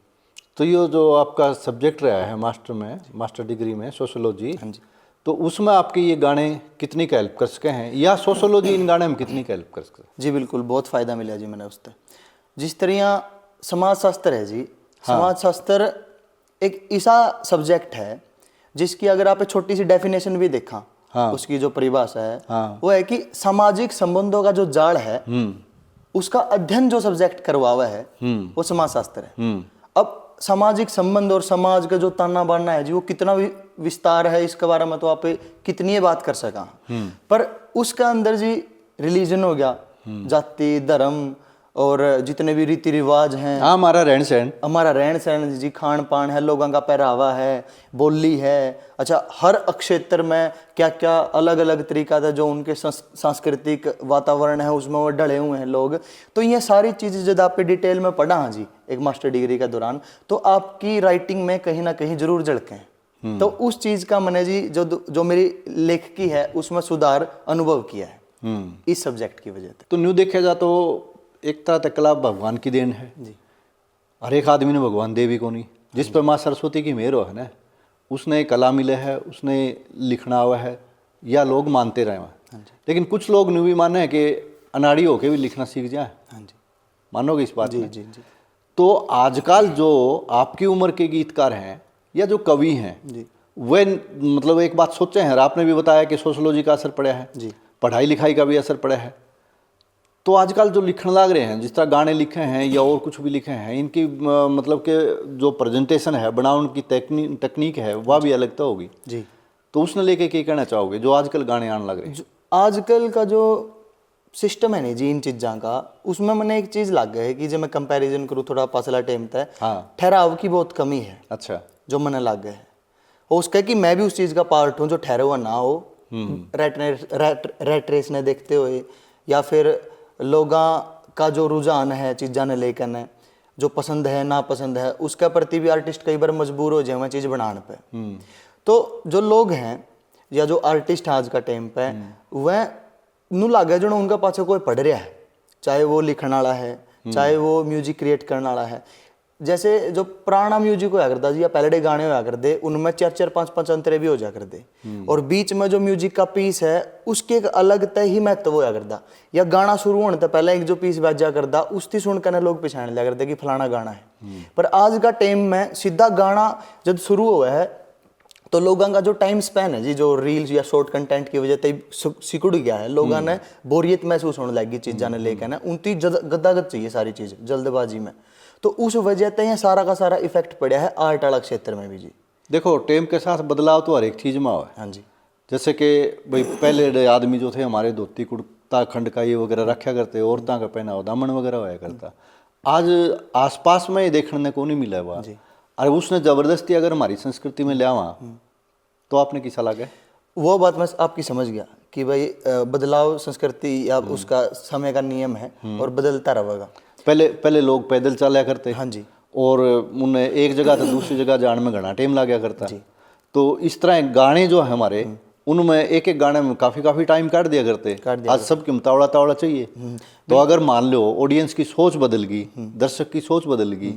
[SPEAKER 1] तो ये जो आपका सब्जेक्ट रहा है मास्टर डिग्री में सोशियोलॉजी,
[SPEAKER 2] हाँ जी,
[SPEAKER 1] तो उसमें आपके ये गाने कितनी का हेल्प कर सके हैं, या सोशियोलॉजी इन गाने में कितनी का हेल्प कर सके?
[SPEAKER 2] जी बिल्कुल, बहुत फ़ायदा मिला जी मैंने उससे। जिस तरह समाज शास्त्र है जी, समाज शास्त्र एक ऐसा सब्जेक्ट है जिसकी अगर आप एक छोटी सी डेफिनेशन भी देखा, उसकी जो परिभाषा है वो है कि सामाजिक संबंधों का जो जाल है उसका अध्ययन जो सब्जेक्ट करवा हुआ है वो समाज शास्त्र है। अब सामाजिक संबंध और समाज का जो ताना बाना है जी, वो कितना विस्तार है इसके बारे में तो आप कितनी बात कर सका। पर उसका अंदर जी रिलीजन हो गया, जाति धर्म और जितने भी रीति रिवाज हैं,
[SPEAKER 1] हमारा रहन सहन जी, खान पान है, लोगों का पहरावा है, बोली है, अच्छा हर क्षेत्र में क्या क्या अलग अलग तरीका था जो उनके सांस्कृतिक वातावरण है उसमें वो डले हुए हैं लोग। तो ये सारी चीज़ें जब आप डिटेल में पढ़ा हाँ जी एक मास्टर डिग्री के दौरान, तो आपकी राइटिंग में कहीं ना कहीं जरूर झलके हैं। तो उस चीज़ का मैंने जी जो मेरी लेखकी है उसमें सुधार अनुभव किया है इस सब्जेक्ट की वजह से। तो न्यू देखा जाए तो एक तरह तक कला भगवान की देन है
[SPEAKER 2] जी।
[SPEAKER 1] हर एक आदमी ने भगवान देवी को नहीं, जिस पर माँ सरस्वती की मेहर है ना, उसने कला मिले है, उसने लिखना हुआ है, या लोग मानते रहे हैं। लेकिन कुछ लोग न्यू भी माने हैं कि अनाड़ी होके भी लिखना सीख जाए।
[SPEAKER 2] हाँ जी,
[SPEAKER 1] मानोगे इस बात
[SPEAKER 2] जी
[SPEAKER 1] में?
[SPEAKER 2] जी जी।
[SPEAKER 1] तो आजकल जो आपकी उम्र के गीतकार हैं या जो कवि हैं
[SPEAKER 2] जी,
[SPEAKER 1] वे मतलब एक बात सोचे हैं, आपने भी बताया कि सोशियोलॉजी का असर पड़ा है
[SPEAKER 2] जी,
[SPEAKER 1] पढ़ाई लिखाई का भी असर पड़ा है, तो आजकल जो लिखने लग रहे हैं, जिस तरह गाने लिखे हैं या और कुछ भी लिखे हैं, इनकी मतलब कि जो प्रेजेंटेशन है, बनावट की तकनीक है, वह भी अलग तो होगी
[SPEAKER 2] जी।
[SPEAKER 1] तो उसने लेके क्या कहना चाहोगे जो आजकल गाने आने लग रहे हैं?
[SPEAKER 2] आजकल का जो सिस्टम है नहीं जी इन चीज़ों का, उसमें मैंने एक चीज़ लग गया है कि जब मैं कंपैरिजन करूँ थोड़ा पासला टाइम तक,
[SPEAKER 1] हाँ।
[SPEAKER 2] ठहराव की बहुत कमी है।
[SPEAKER 1] अच्छा।
[SPEAKER 2] जो मैंने लग गया है हो उसका कि मैं भी उस चीज़ का पार्ट हूँ जो ठहरा हुआ ना हो, रेट रेस ने देखते हुए, या फिर लोगों का जो रुझान है चीज़ा ने लेकर ने जो पसंद है ना पसंद है उसके प्रति भी आर्टिस्ट कई बार मजबूर हो जाए वह चीज़ बनाने पे। तो जो लोग हैं या जो आर्टिस्ट आज का टाइम पे, वह नू लागे जो उनका पाछे कोई पढ़ रहा है, चाहे वो लिखने वाला है, चाहे वो म्यूजिक क्रिएट करने वाला है। जैसे जो पुराना म्यूजिक होया करता जी या पहले गाने होया करते, उनमें 4-4 5-5 अंतरे भी हो जा करते, और बीच में जो म्यूजिक का पीस है उसके एक अलग तय ही महत्व होया करता। या गाना शुरू होने तो पहले एक जो पीस बजा करता उसकी सुनकर लोग पहचान लिया करते कि फलाना गाना है। पर आज का टाइम में सीधा गाना जब शुरू हुआ है तो लोगों का जो टाइम स्पैन है जी, जो रील्स या शॉर्ट कंटेंट की वजह से सिकुड़ गया है, लोगों ने बोरियत महसूस होने लगी चीज़ा ने लेकर ना, उनकी गद्दागद चाहिए सारी चीज़ जल्दबाजी में। तो उस वजह से ये सारा का सारा इफेक्ट पड़ा है आर्ट वाला क्षेत्र में भी जी।
[SPEAKER 1] देखो टाइम के साथ बदलाव तो हर एक चीज़ में हुआ है।
[SPEAKER 2] हाँ जी।
[SPEAKER 1] जैसे कि भाई पहले आदमी जो थे हमारे धोती कुर्ता खंड का ये वगैरह रखा करते, औरतों का पहना दामन वगैरह होया करता। आज आसपास में ये देखने को नहीं मिला हुआ, और उसने ज़बरदस्ती अगर हमारी संस्कृति में लिया हुआ तो आपने किसा लगा?
[SPEAKER 2] वो बात मैं आपकी समझ गया कि भाई बदलाव संस्कृति या उसका समय का नियम है और बदलता रहेगा।
[SPEAKER 1] पहले लोग पैदल चला करते।
[SPEAKER 2] हाँ जी।
[SPEAKER 1] और उन्हें एक जगह से दूसरी जगह जाने में घना टाइम लग गया करता। तो इस तरह गाने जो है हमारे, उनमें एक एक गाने में काफ़ी टाइम काट दिया करते। आज सबके मुतावड़ा तावड़ा चाहिए। तो अगर मान लो ऑडियंस की सोच बदल गई, दर्शक की सोच बदल गई,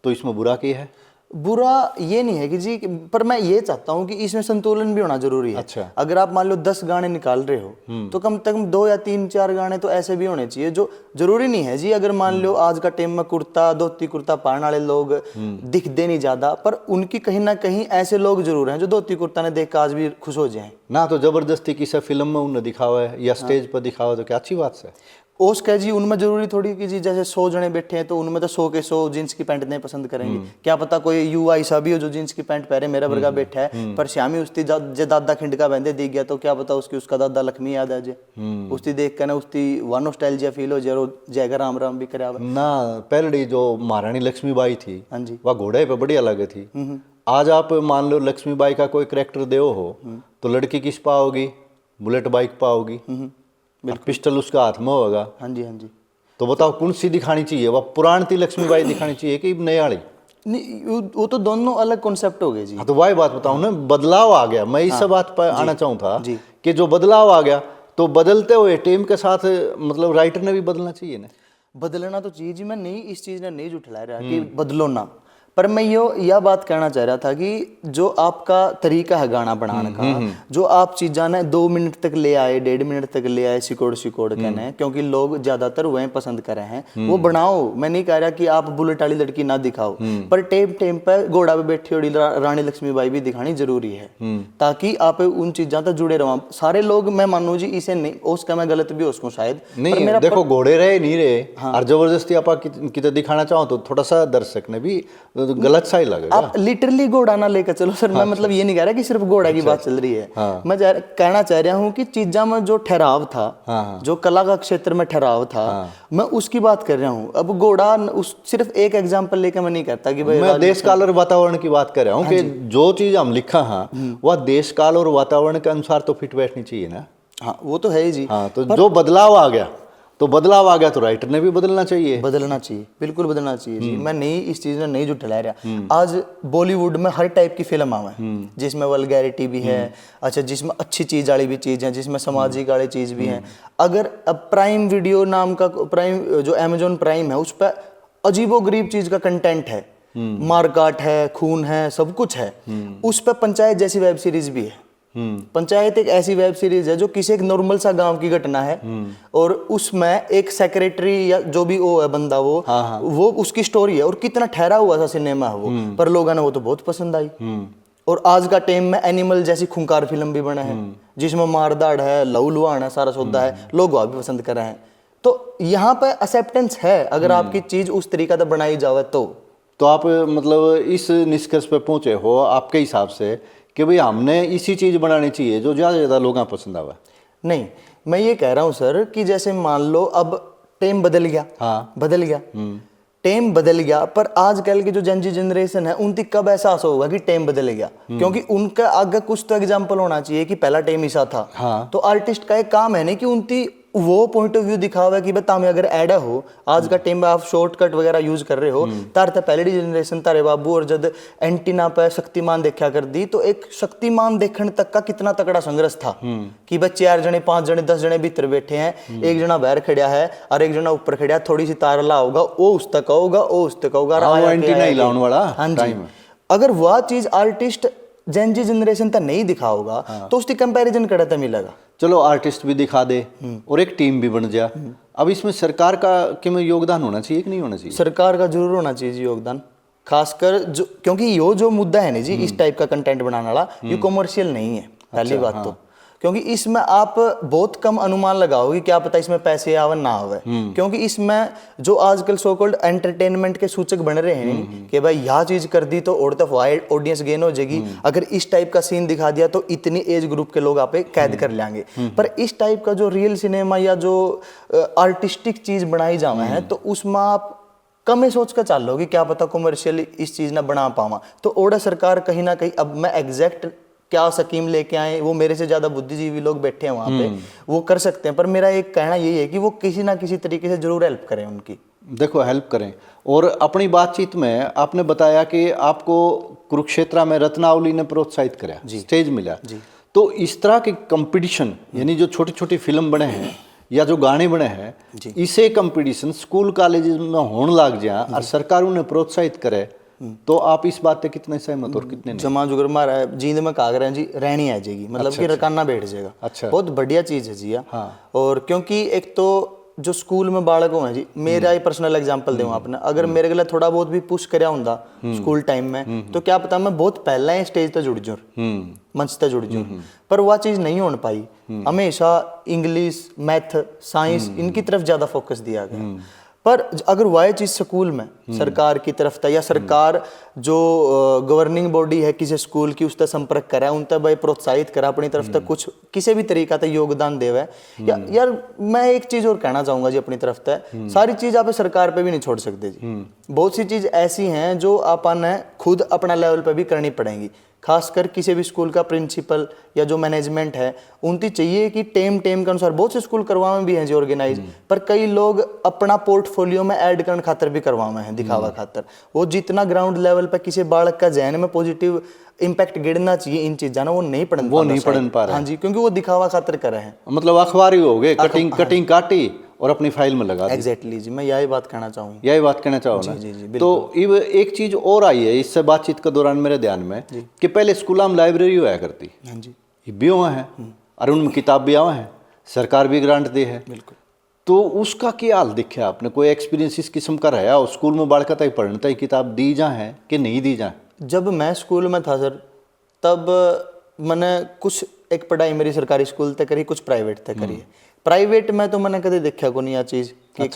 [SPEAKER 1] तो इसमें बुरा क्या है?
[SPEAKER 2] बुरा ये नहीं है कि जी, पर मैं ये चाहता हूँ कि इसमें संतुलन भी होना जरूरी है।
[SPEAKER 1] अच्छा।
[SPEAKER 2] अगर आप मान लो 10 गाने निकाल रहे हो तो कम से कम 2 या 3-4 गाने तो ऐसे भी होने चाहिए जो जरूरी नहीं है जी। अगर मान लो आज का टाइम में कुर्ता धोती कुर्ता पहनने वाले लोग दिखते नहीं ज्यादा, पर उनकी कहीं ना कहीं ऐसे लोग जरूर हैं जो धोती कुर्ता ने देख कर आज भी खुश हो जाए ना।
[SPEAKER 1] तो जबरदस्ती किसी फिल्म में उन्हें दिखावा है या स्टेज पर दिखावा तो क्या अच्छी बात है?
[SPEAKER 2] ओस कह जी उनमें जरूरी थोड़ी कि जी जैसे 100 जने बैठे हैं तो उनमें तो 100 के 100 जींस की पैंट नहीं पसंद करेंगे। क्या पता कोई युवा ऐसा भी हो जो जींस की पैंट पहने, मेरा वर्गा बैठा है, पर श्यामी उसकी जे दादा खिंड का बंदे दिख गया तो क्या पता उसका दादा लक्ष्मी याद आ जाए, उसकी देख कर ना उसकी वन नॉस्टैल्जिया फील हो जाए, जयगा राम राम भी करे
[SPEAKER 1] ना। पहले जो महारानी लक्ष्मीबाई थी,
[SPEAKER 2] हाँ जी,
[SPEAKER 1] वह घोड़े पे बढ़िया लगे थी। आज आप मान लो लक्ष्मीबाई का कोई करेक्टर देव हो तो लड़की किस पाओगी? बुलेट बाइक पाओगी, पिस्टल उसका हाथ में होगा।
[SPEAKER 2] हाँ जी, हाँ जी।
[SPEAKER 1] तो बताओ कौन सी दिखानी चाहिए? वह पुरानी लक्ष्मीबाई दिखानी चाहिए कि नई वाली?
[SPEAKER 2] नहीं, वो तो दोनों अलग कॉन्सेप्ट हो गए जी।
[SPEAKER 1] हाँ, तो वही बात बताऊं ना, बदलाव आ गया। मैं इस बात पर आना चाहूँ था कि जो बदलाव आ गया तो बदलते हुए टाइम के साथ मतलब राइटर ने भी बदलना चाहिए ना।
[SPEAKER 2] बदलना तो चाहिए जी। मैं नहीं इस चीज ने नहीं जुठला रहा कि बदलो ना, पर मैं यह बात कहना चाह रहा था कि जो आपका तरीका है गाना बनाने का, जो आप चीज़ा ने 2 मिनट तक ले आए, 1.5 मिनट तक ले आए सिकोड़ कहने, क्योंकि लोग ज्यादातर वही पसंद कर रहे हैं, वो बनाओ। मैं नहीं कह रहा कि आप बुलेट वाली लड़की ना दिखाओ, पर टेम पे घोड़ा पे बैठी हुई रानी लक्ष्मीबाई भी दिखानी जरूरी है, ताकि आप उन चीज़ों तक जुड़े रहो। सारे लोग, मैं मानू जी इसे नहीं, उसका मैं गलत भी उसको शायद
[SPEAKER 1] नहीं। देखो घोड़े रहे नहीं रहे और जबरदस्ती आप कितने दिखाना चाहो तो थोड़ा सा दर्शक ने भी तो गलत सा ही लगेगा।
[SPEAKER 2] आप लिटरली घोड़ा ना लेकर चलो सर। मैं मतलब ये नहीं कह रहा कि सिर्फ घोड़ा की बात चल रही है। मैं कहना चाह रहा हूँ कि चीजा में जो ठहराव था, जो कला का क्षेत्र में ठहराव था, मैं उसकी बात कर रहा हूँ। अब घोड़ा सिर्फ एक एग्जांपल लेकर मैं नहीं कहता कि भाई,
[SPEAKER 1] मैं देश काल और वातावरण की बात कर रहा हूँ कि जो चीज हम लिखा है वह देश काल और वातावरण के अनुसार तो फिट बैठनी चाहिए ना।
[SPEAKER 2] हाँ, वो तो है ही जी।
[SPEAKER 1] हाँ, तो जो बदलाव आ गया तो राइटर ने भी बदलना चाहिए।
[SPEAKER 2] बिल्कुल बदलना चाहिए जी। मैं नहीं इस चीज में नहीं जुटला रहा। आज बॉलीवुड में हर टाइप की फिल्म आवे, जिसमें वल्गैरिटी भी है, अच्छा, जिसमें अच्छी चीज वाली भी चीज है, जिसमें सामाजिक वाली चीज भी है। अगर अब प्राइम वीडियो नाम का जो अमेजोन प्राइम है, उस पर अजीबोगरीब चीज का कंटेंट है, मारकाट है, खून है, सब कुछ है। उस पर पंचायत जैसी वेब सीरीज भी है। पंचायत एक ऐसी वेब सीरीज है जो किसी एक नॉर्मल सा गांव की घटना है, और उसमें एक सेक्रेटरी या जो भी वो है बंदा, वो उसकी स्टोरी है, और कितना ठहरा हुआ सा सिनेमा है वो, पर लोगों ने वो तो बहुत पसंद आई। और आज का टाइम में एनिमल जैसी खूंखार फिल्म भी बना है, जिसमें मारदाड़ है, लहू लुहान है, सारा सौदा है, लोग वह भी पसंद कर रहे हैं। तो यहाँ पे एक्सेप्टेंस है अगर आपकी चीज उस तरीका से बनाई जावे
[SPEAKER 1] तो आप मतलब इस निष्कर्ष पे पहुंचे हो आपके हिसाब से कि भाई हमने इसी चीज बनानी चाहिए जो ज़्यादा ज़्यादा लोगों को पसंद आवा।
[SPEAKER 2] नहीं, मैं ये कह रहा हूँ सर कि जैसे मान लो अब टेम बदल गया,
[SPEAKER 1] हाँ।
[SPEAKER 2] बदल गया, टेम बदल गया, पर आजकल की जो जनजी जनरेशन है उनकी कब एहसास होगा कि टेम बदल गया? क्योंकि उनका आगे कुछ तो एग्जाम्पल होना चाहिए कि पहला टेम ऐसा था।
[SPEAKER 1] हाँ।
[SPEAKER 2] तो आर्टिस्ट का एक काम है नहीं कि उनकी वो पॉइंट ऑफ व्यू दिखावा कि बता में अगर एडा हो आज का टेम में आप शॉर्टकट वगैरह यूज कर रहे हो तार ते पहले जनरेशन तारे बाबू और जब एंटीना पे शक्तिमान देखा कर दी तो एक शक्तिमान देखने तक का कितना तगड़ा संघर्ष था कि बस 4 जने 5 जने 10 जने भीतर बैठे हैं, एक जना बाहर खड़ा है और एक जना ऊपर खड़ा है, थोड़ी सी तार ला होगा वो उस तक होगा वो उस तक होगा।
[SPEAKER 1] हाँ, वो एंटीना ही लाने वाला।
[SPEAKER 2] हाँ जी, अगर वह चीज आर्टिस्ट जेनजी जनरेशन तक नहीं दिखा होगा तो उसकी कंपैरिजन करता मिलेगा।
[SPEAKER 1] चलो आर्टिस्ट भी दिखा दे और एक टीम भी बन जा। अब इसमें सरकार का क्यों योगदान होना चाहिए कि नहीं होना चाहिए?
[SPEAKER 2] सरकार का जरूर होना चाहिए जी योगदान, खासकर जो क्योंकि यो जो मुद्दा है ना जी इस टाइप का कंटेंट बनाने वाला ये कॉमर्शियल नहीं है पहली बात।
[SPEAKER 1] हाँ।
[SPEAKER 2] तो क्योंकि इसमें आप बहुत कम अनुमान लगाओगे क्या पता इसमें पैसे आवे ना आवे, क्योंकि इसमें जो आजकल सो कॉल्ड एंटरटेनमेंट के सूचक बन रहे हैं कि भाई यह चीज कर दी तो और तो वाइड ऑडियंस गेन हो जाएगी, अगर इस टाइप का सीन दिखा दिया तो इतनी एज ग्रुप के लोग आप कैद कर लेंगे। पर इस टाइप का जो रियल सिनेमा या जो आर्टिस्टिक चीज बनाई जावे है तो उसमें आप कम सोच कर चल लोगे क्या पता कॉमर्शियली इस चीज ना बना पावा। तो ओड़ा सरकार कहीं ना कहीं, अब मैं एग्जैक्ट क्या स्कीम लेके आए वो मेरे से ज्यादा बुद्धिजीवी लोग बैठे हैं वहां पे, वो कर सकते हैं, पर मेरा एक कहना यही है कि वो किसी ना किसी तरीके से जरूर हेल्प करें उनकी।
[SPEAKER 1] देखो हेल्प करें। और अपनी बातचीत में आपने बताया कि आपको कुरुक्षेत्र में रत्नावली ने प्रोत्साहित करा, स्टेज मिला। तो इस तरह के कंपटीशन यानी जो छोटी छोटी फिल्म बने हैं या जो गाने बने हैं इसे कंपटीशन स्कूल कॉलेज में होने लग जाए और सरकार उन्हें प्रोत्साहित करे तो आप इस बात पे कितने सहमत और कितने नहीं?
[SPEAKER 2] जमा जुगर मारा जींद में कागरा जी रहनी आ जाएगी, मतलब कि रकाना बैठ जाएगा।
[SPEAKER 1] अच्छा,
[SPEAKER 2] बहुत बढ़िया चीज है जी।
[SPEAKER 1] हाँ।
[SPEAKER 2] और क्योंकि एक तो जो स्कूल में बालक हैं जी, मेरा ही पर्सनल एग्जांपल दूं आपने, अगर मेरे गला थोड़ा बहुत भी पुश करया हुंदा स्कूल टाइम में तो क्या पता मैं बहुत पहले ही स्टेज पे जुड़ जाऊं, मंच पे जुड़ जाऊं, पर वह चीज नहीं हो पाई। हमेशा इंग्लिश मैथ साइंस इनकी तरफ ज्यादा फोकस दिया गया। पर अगर वह चीज स्कूल में सरकार की तरफ था या सरकार जो गवर्निंग बॉडी है किसी स्कूल की उसका संपर्क करा उन तक भाई प्रोत्साहित करा अपनी तरफ तक कुछ किसी भी तरीका तक योगदान देवे। यार मैं एक चीज और कहना चाहूंगा जी अपनी तरफ तक, सारी चीज आप सरकार पे भी नहीं छोड़ सकते जी। बहुत सी चीज ऐसी हैं जो अपन ने खुद अपना लेवल पे भी करनी पड़ेंगी, खासकर किसी भी स्कूल का प्रिंसिपल या जो मैनेजमेंट है उनकी चाहिए कि टेम के अनुसार बहुत से स्कूल करवावे भी हैं जी ऑर्गेनाइज, पर कई लोग अपना पोर्टफोलियो में ऐड करने खातर भी करवावे हैं दिखावा खातर। वो जितना ग्राउंड लेवल पर किसी बालक का जहन में पॉजिटिव इम्पैक्ट गिरना चाहिए इन चीजा ना वो नहीं पढ़
[SPEAKER 1] पा रहे।
[SPEAKER 2] हाँ जी, क्योंकि वो दिखावा खातर कर रहे हैं,
[SPEAKER 1] मतलब अखबारी हो गए, कटिंग काटी और अपनी फाइल में लगा दी।
[SPEAKER 2] एग्जैक्टली जी, मैं यही बात कहना चाहूँगा।
[SPEAKER 1] यही बात कहना चाहो ना?
[SPEAKER 2] जी,
[SPEAKER 1] तो इव एक चीज और आई है इससे बातचीत के दौरान मेरे ध्यान में कि पहले स्कूल में लाइब्रेरी हुआ करती,
[SPEAKER 2] हाँ जी,
[SPEAKER 1] ये भी हुआ है और उनमें किताब भी आवा है, सरकार भी ग्रांट दी है।
[SPEAKER 2] बिल्कुल।
[SPEAKER 1] तो उसका क्या हाल दिखा आपने? कोई एक्सपीरियंस इस किस्म का रहा और स्कूल में बालक तक पढ़ने तक किताब दी जा है कि नहीं दी जा?
[SPEAKER 2] जब मैं स्कूल में था सर तब मैंने कुछ एक पढ़ाई मेरी सरकारी स्कूल तक करी, कुछ प्राइवेट तक करी है। प्राइवेट में तो मैंने कभी देखा को नहीं यह चीज़ कि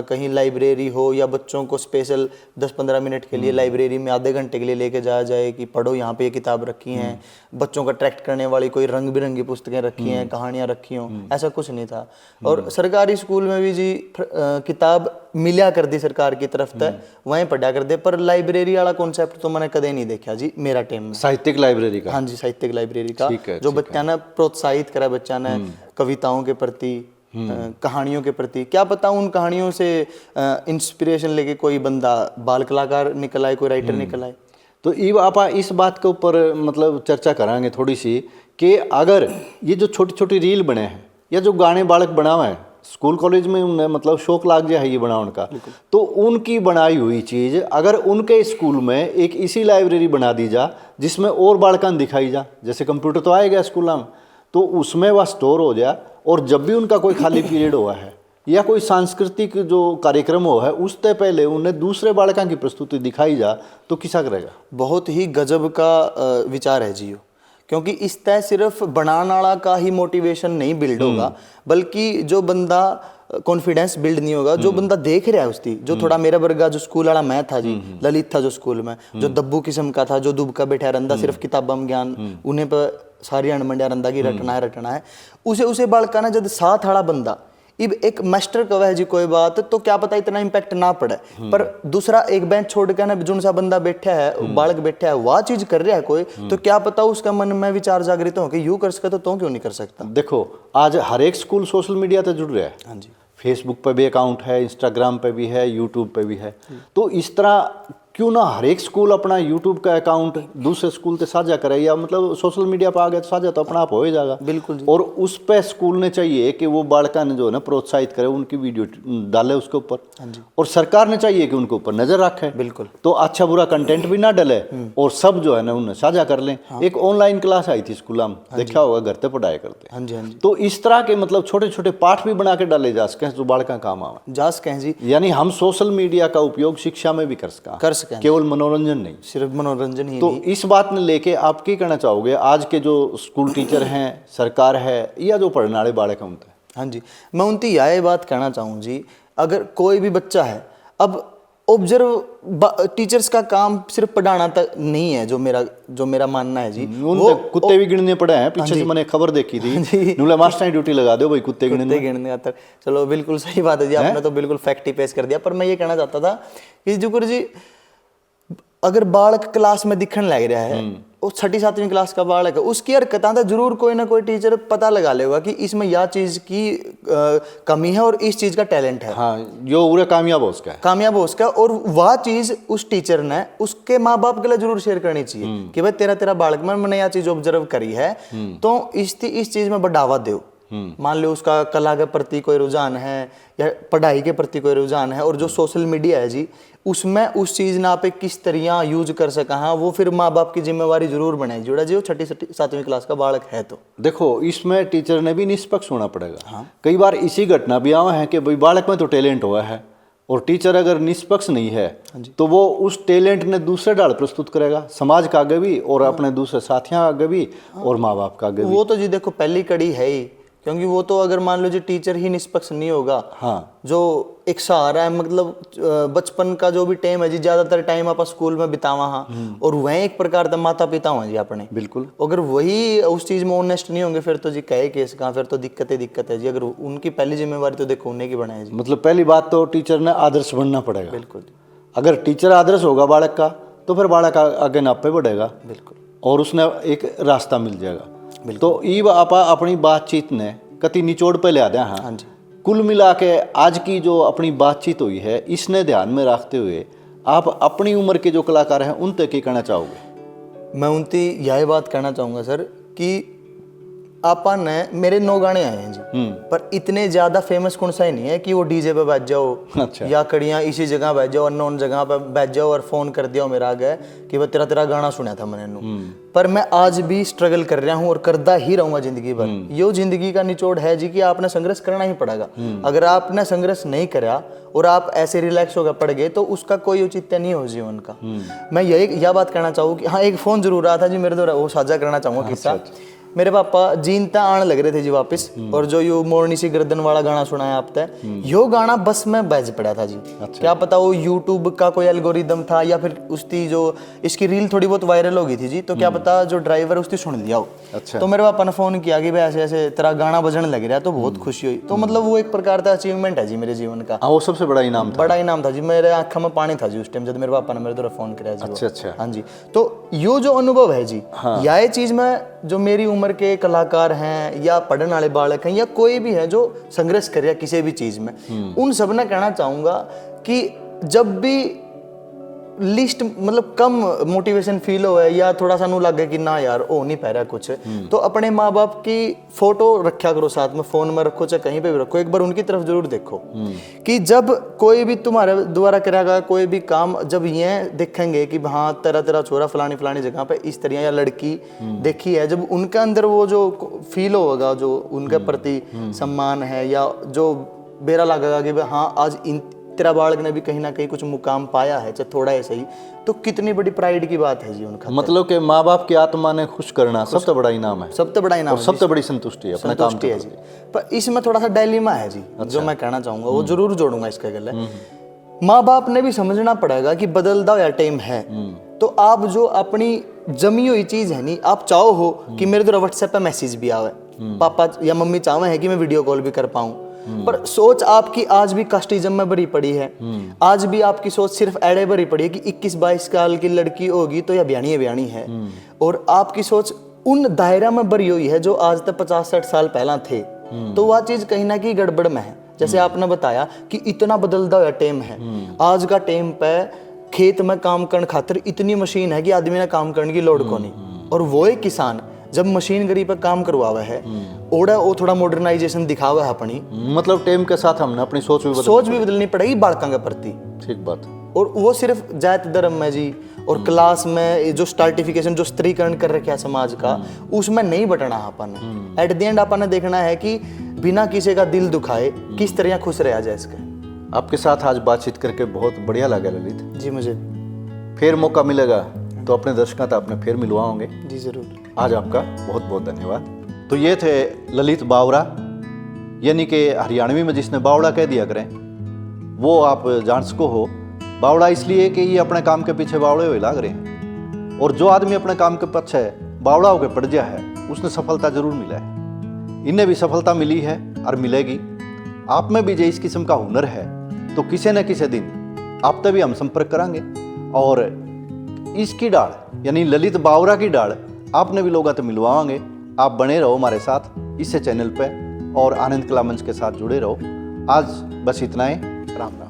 [SPEAKER 2] कहीं लाइब्रेरी हो या बच्चों को स्पेशल 10-15 मिनट के लिए लाइब्रेरी में आधे घंटे के लिए लेके जाया जाए कि पढ़ो यहाँ पे ये किताब रखी हैं, बच्चों को अट्रैक्ट करने वाली कोई रंग बिरंगी पुस्तकें रखी हैं, कहानियाँ रखी हों, ऐसा कुछ नहीं था। और सरकारी स्कूल में भी जी किताब मिला कर दी सरकार की तरफ तक, वहीं पढ़ा कर दे, पर लाइब्रेरी वाला कॉन्सेप्ट तो मैंने कदे नहीं देखा जी मेरा टाइम में।
[SPEAKER 1] साहित्यिक लाइब्रेरी का?
[SPEAKER 2] हाँ जी, साहित्यिक लाइब्रेरी का, जो बच्चा ने प्रोत्साहित करा, बच्चा ने कविताओं के प्रति कहानियों के प्रति, क्या पता उन कहानियों से इंस्पिरेशन लेके कोई बंदा बाल कलाकार निकल आए, कोई राइटर निकल आए।
[SPEAKER 1] तो इव आप इस बात के ऊपर मतलब चर्चा करांगे थोड़ी सी कि अगर ये जो छोटी छोटी रील बने हैं या जो गाने बालक बनावा है स्कूल कॉलेज में उन्हें मतलब शौक लाग जाए ये बनाने का, तो उनकी बनाई हुई चीज़ अगर उनके स्कूल में एक इसी लाइब्रेरी बना दी जा जिसमें और बालकान दिखाई जा, जैसे कंप्यूटर तो आएगा स्कूल में, तो उसमें वह स्टोर हो जाए और जब भी उनका कोई खाली पीरियड हुआ है या कोई सांस्कृतिक जो कार्यक्रम हुआ है उससे पहले उन्हें दूसरे बालकों की प्रस्तुति दिखाई जा तो किसा करेगा?
[SPEAKER 2] बहुत ही गजब का विचार है जी, क्योंकि इस तय सिर्फ बनाने वाला का ही मोटिवेशन नहीं बिल्ड होगा, बल्कि जो बंदा कॉन्फिडेंस बिल्ड नहीं होगा। जो बंदा देख रहा है उसकी, जो थोड़ा मेरा वर्गा जो स्कूल वाला मैं था जी, ललित था जो स्कूल में, जो दब्बू किस्म का था, जो दुबका बैठा रंदा सिर्फ किताबा में ज्ञान उन्हें पर सारी अणमंडिया रंदा की रटना है उसे बालका ना जब साथ वाला बंदा इब एक मास्टर कव है जी कोई बात तो क्या पता इतना इम्पैक्ट ना पड़े, पर दूसरा एक बेंच छोड़ के ना जुन सा बंदा बैठा है, बालक बैठा है, वह चीज कर रहा है कोई, तो क्या पता उसका मन में विचार जागृत हो कि यूं कर सकता तो क्यों नहीं कर सकता।
[SPEAKER 1] देखो आज हर एक स्कूल सोशल मीडिया से जुड़ रहा है।
[SPEAKER 2] हाँ जी,
[SPEAKER 1] फेसबुक पे भी अकाउंट है, इंस्टाग्राम पे भी है, यूट्यूब पे भी है। तो इस तरह क्यों ना हर एक स्कूल अपना यूट्यूब का अकाउंट दूसरे स्कूल से साझा करे, या मतलब सोशल मीडिया पर आ गया तो साझा तो अपना आप हो ही जाएगा।
[SPEAKER 2] बिल्कुल जी।
[SPEAKER 1] और उस पे स्कूल ने चाहिए कि वो बालका ने जो है ना प्रोत्साहित करे, उनकी वीडियो डाले उसके ऊपर।
[SPEAKER 2] हाँ जी।
[SPEAKER 1] और सरकार ने चाहिए कि उनके ऊपर नजर रखे।
[SPEAKER 2] बिल्कुल।
[SPEAKER 1] तो अच्छा बुरा कंटेंट भी ना डले और सब जो है ना उन्हें साझा कर लें। एक ऑनलाइन क्लास आई थी स्कूल में, देखा होगा, घर पे पढ़ाया करते।
[SPEAKER 2] हाँ जी, हाँ जी।
[SPEAKER 1] तो इस तरह के मतलब छोटे छोटे पाठ भी बना के डाले जा सकें जो बालका काम आवे।
[SPEAKER 2] जा सकें जी,
[SPEAKER 1] यानी हम सोशल मीडिया का उपयोग शिक्षा में भी कर सकें, केवल मनोरंजन नहीं,
[SPEAKER 2] सिर्फ मनोरंजन ही
[SPEAKER 1] तो
[SPEAKER 2] नहीं।
[SPEAKER 1] इस बात ने लेके आप क्या कहना चाहोगे आज के जो स्कूल टीचर हैं, सरकार है, या जो पढ़ने वाले बालक हैं उनसे?
[SPEAKER 2] हाँ जी, मैं उनकी यह बात कहना चाहूँ जी, अगर कोई भी बच्चा है, अब ऑब्जर्व टीचर्स का काम सिर्फ पढ़ाना तक नहीं है, जो मेरा मानना है जी।
[SPEAKER 1] वो कुत्ते भी गिनने पड़े हैं। पीछे से मैंने खबर देखी थी, नुला मास्टर की ड्यूटी लगा दो भाई कुत्ते गिनने
[SPEAKER 2] आता। चलो बिल्कुल सही बात है जी, आपने तो बिल्कुल फैक्ट ही पेश कर दिया। पर मैं ये कहना चाहता था कि जुकर जी, अगर बालक क्लास में दिखने लग रहा है, वो 6वीं 7वीं क्लास का बालक है, उसकी हरकतां तो जरूर कोई ना कोई टीचर पता लगा लेगा कि इसमें यह चीज की कमी है और इस चीज का टैलेंट है।
[SPEAKER 1] हाँ, जो पूरा कामयाब हो उसका है।
[SPEAKER 2] और वह चीज उस टीचर ने उसके माँ बाप के लिए जरूर शेयर करनी चाहिए कि भाई तेरा बालक में मैंने यह चीज ऑब्जर्व करी है, तो इस चीज में बढ़ावा दो। मान लो उसका कला के प्रति कोई रुझान है या पढ़ाई के प्रति कोई रुझान है, और जो सोशल मीडिया है जी, उसमें उस चीज ना पे किस तरह यूज कर सका, हाँ वो फिर माँ बाप की जिम्मेवारी जरूर बनाई जोड़ा जी, वो 6वीं 7वीं क्लास का बालक है। तो
[SPEAKER 1] देखो इसमें टीचर ने भी निष्पक्ष होना पड़ेगा। हाँ। कई बार इसी घटना भी आवा है कि भाई बालक में तो टैलेंट हुआ है और टीचर अगर निष्पक्ष नहीं है तो वो उस टैलेंट ने दूसरे डाल प्रस्तुत करेगा, समाज का आगे भी और अपने दूसरे साथियों आगे भी और माँ बाप का आगे भी।
[SPEAKER 2] वो तो जी देखो पहली कड़ी है ही, क्योंकि वो तो अगर मान लो जी टीचर ही निष्पक्ष नहीं होगा,
[SPEAKER 1] हाँ,
[SPEAKER 2] जो एक सहारा है, मतलब बचपन का जो भी टाइम है जी, ज्यादातर टाइम आप स्कूल में बितावा हाँ, और वह एक प्रकार का माता पिता हुआ जी अपने।
[SPEAKER 1] बिल्कुल।
[SPEAKER 2] अगर वही उस चीज में ऑनेस्ट नहीं होंगे फिर तो जी कहे केस कहाँ, फिर तो दिक्कत है जी। अगर उनकी पहली जिम्मेवारी तो देखो उन्हें की बनाए जी।
[SPEAKER 1] मतलब पहली बात तो टीचर ने आदर्श बनना पड़ेगा।
[SPEAKER 2] बिल्कुल।
[SPEAKER 1] अगर टीचर आदर्श होगा बालक का तो फिर बालक आगे नापे बढ़ेगा।
[SPEAKER 2] बिल्कुल।
[SPEAKER 1] और उसने एक रास्ता मिल जाएगा। तो ईब आपा अपनी बातचीत ने कति निचोड़ पे ले आया। हाँ
[SPEAKER 2] जी।
[SPEAKER 1] कुल मिला के आज की जो अपनी बातचीत हुई है, इसने ध्यान में रखते हुए आप अपनी उम्र के जो कलाकार हैं उन तक क्या कहना चाहोगे?
[SPEAKER 2] मैं उनकी यही बात कहना चाहूँगा सर कि आपा ने मेरे 9 गाने आए हैं जी, पर इतने ज्यादा फेमस कौन सा ही नहीं है कि वो डीजे पे बैठ जाओ। अच्छा। या कड़ियाँ इसी जगह बैठ जाओ, अननोन जगह पे बैठ जाओ और फोन कर दिया मेरा आगे कि वह तेरा गाना सुना था मैंने। पर मैं आज भी स्ट्रगल कर रहा हूँ और करता ही रहूंगा जिंदगी भर। ये जिंदगी का निचोड़ है जी कि आपने संघर्ष करना ही पड़ेगा। अगर आपने संघर्ष नहीं करा और आप ऐसे रिलैक्स होकर पड़ गए तो उसका कोई औचित्य नहीं हो जीवन का। मैं यह बात कहना चाहूँ कि हाँ, एक फोन जरूर रहा था जी मेरे द्वारा, वो साझा करना चाहूँगा किस्सा। मेरे पापा जीनता आने लग रहे थे जी वापस, और जो यो मोरनी सी गर्दन वाला गाना सुनाया आपने, यो गाना बस में बज पड़ा था जी। अच्छा। क्या पता वो यूट्यूब का कोई एल्गोरिदम था या फिर उसकी जो इसकी रील थोड़ी बहुत वायरल हो गई थी जी, तो क्या पता जो ड्राइवर उसकी सुन लिया हो। अच्छा। तो मेरे पापा ने फोन किया कि भाई ऐसे ऐसे तेरा गाना बजने लग रहा, तो बहुत खुशी हुई। तो मतलब वो एक प्रकार का अचीवमेंट है जी मेरे जीवन का।
[SPEAKER 1] वो सबसे बड़ा इनाम था
[SPEAKER 2] जी। मेरे आंखों में पानी था जी उस टाइम जब मेरे पापा ने मेरे द्वारा फोन किया जी।
[SPEAKER 1] अच्छा।
[SPEAKER 2] हाँ जी। तो यो जो अनुभव है जी, यह चीज में जो मेरी उम्र के कलाकार हैं या पढ़ने वाले बालक हैं या कोई भी है जो संघर्ष करे किसी भी चीज में, उन सब ने कहना चाहूंगा कि जब भी लिस्ट मतलब कम मोटिवेशन फील हो या थोड़ा सा नू लगे कि ना यार हो नहीं पा रहा कुछ, तो अपने माँ बाप की फोटो रखा करो साथ में, फोन में रखो चाहे कहीं पे भी रखो, एक बार उनकी तरफ जरूर देखो कि जब कोई भी तुम्हारे द्वारा करेगा कोई भी काम, जब ये देखेंगे कि हाँ तेरा छोरा फलानी फलानी जगह पे इस तरह या लड़की देखी है, जब उनके अंदर वो जो फील होगा जो उनके प्रति सम्मान है या जो बेरा लगेगा कि हाँ आज तेरा बालक ने भी कहीं ना कहीं कुछ मुकाम पाया है, चाहे थोड़ा ऐसा ही, तो कितनी बड़ी प्राइड की बात है जी उनका।
[SPEAKER 1] मतलब कि माँ बाप की आत्मा ने खुश करना सबसे बड़ा इनाम है,
[SPEAKER 2] सबसे बड़ा इनाम
[SPEAKER 1] और सबसे बड़ी संतुष्टि है अपने काम
[SPEAKER 2] संतुष्टि
[SPEAKER 1] के
[SPEAKER 2] है जी। पर इसमें थोड़ा सा डायलेमा है जी, जो मैं कहना चाहूंगा वो जरूर जोड़ूंगा इसके गले। माँ बाप ने भी समझना पड़ेगा कि बदलता हुआ टाइम है, तो आप जो अपनी जमी हुई चीज है नहीं, आप चाहो हो कि मेरे द्वारा व्हाट्सएप पे मैसेज भी आवे, पापा या मम्मी चाहे है कि मैं वीडियो कॉल भी कर पाऊं, पर सोच आपकी आज भी कास्टिज्म में भरी पड़ी है। आज भी आपकी सोच सिर्फ एड़े भरी पड़ी है कि 21-22 साल की लड़की होगी तो या ब्याणी है, और आपकी सोच उन दायरा में भरी हुई है जो आज तक 50-60 साल पहला थे। तो वह चीज कहीं ना कहीं गड़बड़ में है। जैसे आपने बताया कि इतना बदलता हुआ टाइम है, आज का टाइम पे खेत में काम करने खातिर इतनी मशीन है कि आदमी ने काम करने की लोड़ को नहीं, और वो एक किसान जब मशीनरी पर काम करवावा है, ओड़ा वो थोड़ा मॉडर्नाइजेशन दिखावा है अपनी,
[SPEAKER 1] मतलब टाइम के साथ हमने अपनी सोच भी
[SPEAKER 2] बदलनी पड़ेगी बालकों के प्रति।
[SPEAKER 1] ठीक बात।
[SPEAKER 2] और वो सिर्फ जात धर्म में जी और क्लास में जो स्टार्टिफिकेशन, जो स्त्रीकरण कर रखा है समाज का, उसमें नहीं बटना अपन। एट द एंड अपन ने देखना है कि बिना किसी का दिल दुखाए किस तरह खुश रहा जाए इसके।
[SPEAKER 1] आपके साथ आज बातचीत करके बहुत बढ़िया लगा ललित
[SPEAKER 2] जी। मुझे
[SPEAKER 1] फिर मौका मिलेगा तो अपने दर्शकों तक अपने फिर मिलवाओगे
[SPEAKER 2] जी, जरूर।
[SPEAKER 1] आज आपका बहुत बहुत धन्यवाद। तो ये थे ललित बावरा, यानी कि हरियाणवी में जिसने बावड़ा कह दिया करें, वो आप जान सको हो। बावड़ा इसलिए कि ये अपने काम के पीछे बावड़े हुए लाग रहे हैं, और जो आदमी अपने काम के पीछे बावड़ा होकर पड़ गया है उसने सफलता जरूर मिला है। इन्हें भी सफलता मिली है और मिलेगी। आप में भी जो इस किस्म का हुनर है तो किसी न किसी दिन आप तक भी हम संपर्क करेंगे, और इसकी डाल यानी ललित बावरा की डाल आपने भी लोगों तक मिलवाएंगे। आप बने रहो हमारे साथ इस चैनल पे और आनंद कला मंच के साथ जुड़े रहो। आज बस इतना ही। राम राम।